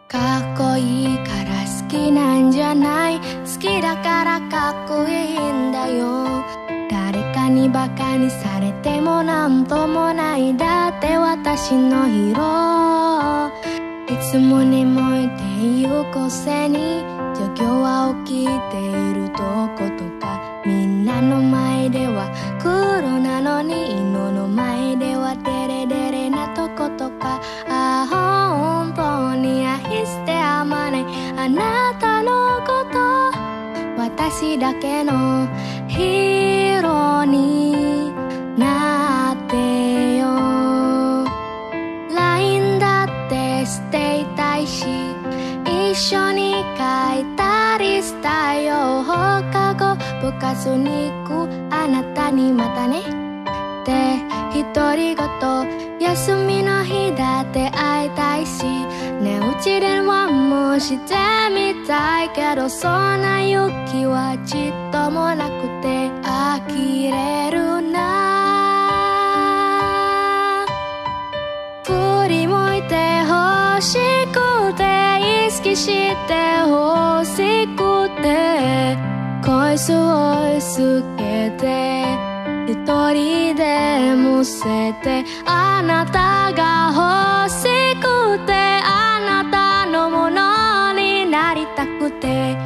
かっこいいから好きなんじゃない、好きだからかっこいいんだよ。誰かにバカにされてもなんともない、だって私の色。いつも眠いっていう個性に状況は起きているとことか、みんなの前では黒なのに犬の前ではデレデレなとことか、ああ本当に愛してやまないあなたのこと、私だけのヒーローになってよ。 LINE だってしていたいし、一緒に書いたりしたよ。放課後部活に行くあなたにまたねって独り言、休みの日だって会いたいし、寝落ち電話もしてみたいけど、そんな勇気はちっともなくて呆れるな。振り向いて欲しくて、意識して欲しくて、恋すをつけて一人でむせて、あなたが欲しくて、あなたのものになりたくて、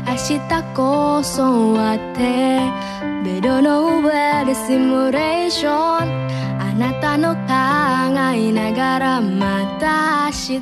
明日こそ会ってベッドの上でシミュレーション、あなたの考えながらまた明日